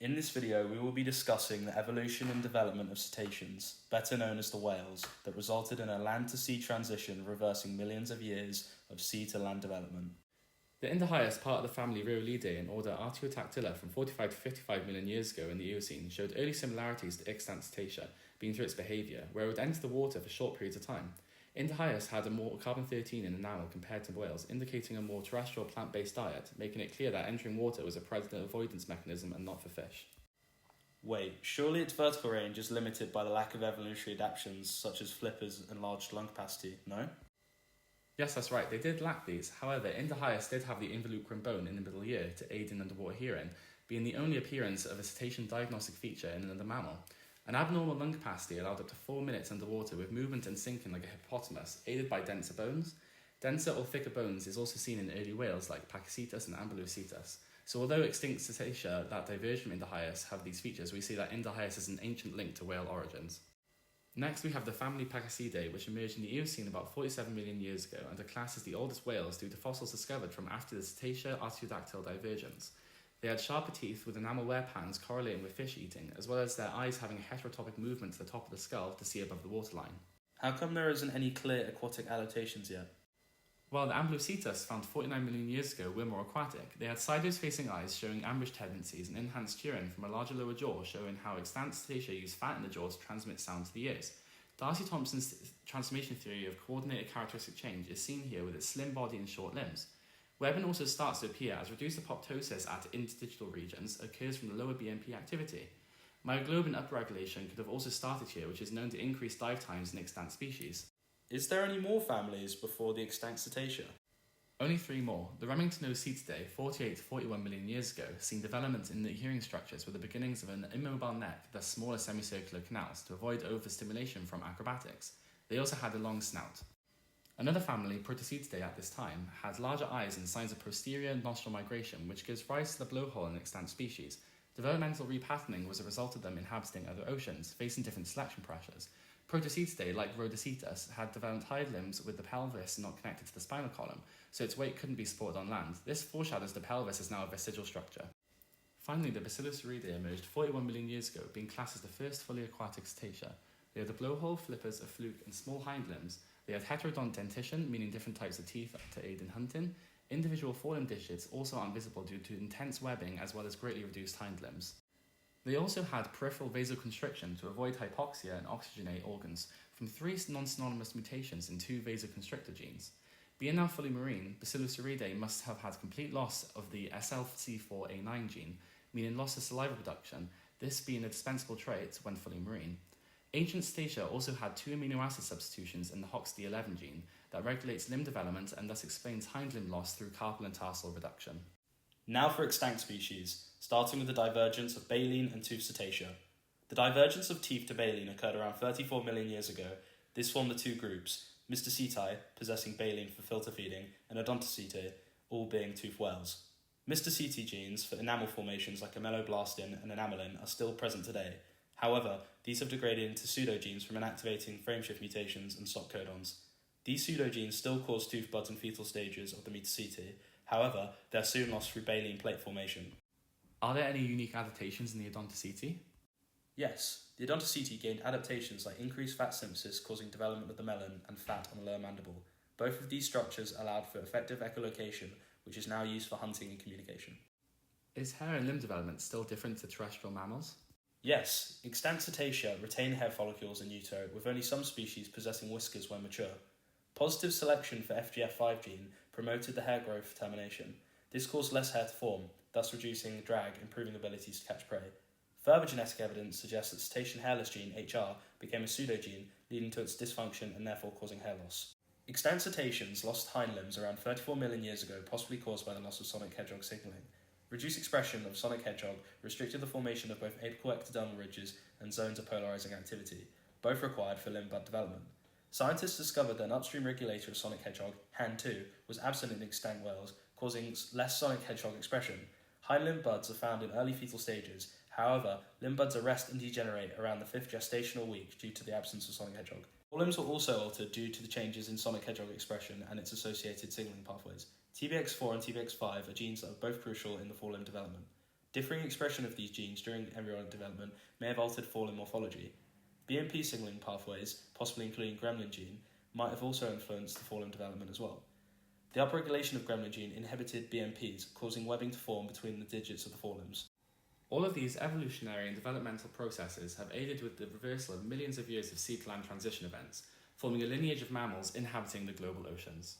In this video, we will be discussing the evolution and development of cetaceans, better known as the whales, that resulted in a land-to-sea transition reversing millions of years of sea-to-land development. The Indohyus, part of the family Rheolidae in order Artiodactyla from 45 to 55 million years ago in the Eocene, showed early similarities to extant cetacea, being through its behaviour, where it would enter the water for short periods of time. Indohyus had a more carbon-13 in enamel compared to whales, indicating a more terrestrial plant-based diet, making it clear that entering water was a predator avoidance mechanism and not for fish. Wait, surely its vertical range is limited by the lack of evolutionary adaptations such as flippers and enlarged lung capacity, no? Yes, that's right, they did lack these. However, Indohyus did have the involucrum bone in the middle ear to aid in underwater hearing, being the only appearance of a cetacean diagnostic feature in another mammal. An abnormal lung capacity allowed up to 4 minutes underwater with movement and sinking like a hippopotamus, aided by denser bones. Denser or thicker bones is also seen in early whales like Pachycetus and Ambulocetus. So although extinct cetacea that diverged from Indohyus have these features, we see that Indohyus is an ancient link to whale origins. Next we have the family Pachycidae, which emerged in the Eocene about 47 million years ago and are classed as the oldest whales due to fossils discovered from after the Cetacea-Artiodactyl divergence. They had sharper teeth with enamel wear patterns correlating with fish eating, as well as their eyes having a heterotopic movement to the top of the skull to see above the waterline. How come there isn't any clear aquatic adaptations yet? While the Ambulocetus, found 49 million years ago, were more aquatic, they had sideways facing eyes showing ambush tendencies and enhanced hearing from a larger lower jaw, showing how extant cetacea use fat in the jaw to transmit sound to the ears. Darcy Thompson's transformation theory of coordinated characteristic change is seen here with its slim body and short limbs. Webbing also starts to appear as reduced apoptosis at interdigital regions occurs from the lower BMP activity. Myoglobin upregulation could have also started here, which is known to increase dive times in extant species. Is there any more families before the extinct cetacea? Only 3 more. The Remingtonocetidae, 48 to 41 million years ago, seen development in the hearing structures with the beginnings of an immobile neck, thus smaller semicircular canals, to avoid overstimulation from acrobatics. They also had a long snout. Another family, Protocetidae at this time, had larger eyes and signs of posterior nostril migration, which gives rise to the blowhole in extant species. Developmental repatterning was a result of them inhabiting other oceans, facing different selection pressures. Protocetidae, like Rhodocetus, had developed hind limbs with the pelvis not connected to the spinal column, so its weight couldn't be supported on land. This foreshadows the pelvis as now a vestigial structure. Finally, the Basilosauridae emerged 41 million years ago, being classed as the first fully aquatic cetacea. They had a blowhole, flippers, a fluke, and small hind limbs. They had heterodont dentition, meaning different types of teeth to aid in hunting. Individual forelimb digits also aren't visible due to intense webbing as well as greatly reduced hind limbs. They also had peripheral vasoconstriction to avoid hypoxia and oxygenate organs from 3 non-synonymous mutations in 2 vasoconstrictor genes. Being now fully marine, Basilosauridae must have had complete loss of the SLC4A9 gene, meaning loss of saliva production, this being a dispensable trait when fully marine. Ancient cetacea also had 2 amino acid substitutions in the HOXD11 gene that regulates limb development and thus explains hind limb loss through carpal and tarsal reduction. Now for extinct species, starting with the divergence of baleen and toothed cetacea. The divergence of teeth to baleen occurred around 34 million years ago. This formed the 2 groups, Mystaceti, possessing baleen for filter feeding, and Odontoceti, all being toothed whales. Mystaceti genes for enamel formations like ameloblastin and enamelin are still present today. However, these have degraded into pseudogenes from inactivating frameshift mutations and SOC codons. These pseudogenes still cause tooth buds in fetal stages of the Mystaceti. However, they are soon lost through baleen plate formation. Are there any unique adaptations in the Odontoceti? Yes, the Odontoceti gained adaptations like increased fat synthesis causing development of the melon and fat on the lower mandible. Both of these structures allowed for effective echolocation, which is now used for hunting and communication. Is hair and limb development still different to terrestrial mammals? Yes, extant cetacea retain hair follicles in utero, with only some species possessing whiskers when mature. Positive selection for FGF5 gene promoted the hair growth termination. This caused less hair to form, thus reducing drag, improving abilities to catch prey. Further genetic evidence suggests that cetacean hairless gene, HR, became a pseudogene, leading to its dysfunction and therefore causing hair loss. Extant cetaceans lost hind limbs around 34 million years ago, possibly caused by the loss of sonic hedgehog signaling. Reduced expression of sonic hedgehog restricted the formation of both apical ectodermal ridges and zones of polarizing activity, both required for limb bud development. Scientists discovered that an upstream regulator of sonic hedgehog, HAN2, was absent in extant whales, causing less sonic hedgehog expression. Hind limb buds are found in early fetal stages. However, limb buds arrest and degenerate around the 5th gestational week due to the absence of sonic hedgehog. Forelimbs were also altered due to the changes in sonic hedgehog expression and its associated signaling pathways. TBX4 and TBX5 are genes that are both crucial in the forelimb development. Differing expression of these genes during embryonic development may have altered fallen morphology. BMP signalling pathways, possibly including gremlin gene, might have also influenced the fallen development as well. The upregulation of gremlin gene inhibited BMPs, causing webbing to form between the digits of the forelimbs. All of these evolutionary and developmental processes have aided with the reversal of millions of years of sea-to-land transition events, forming a lineage of mammals inhabiting the global oceans.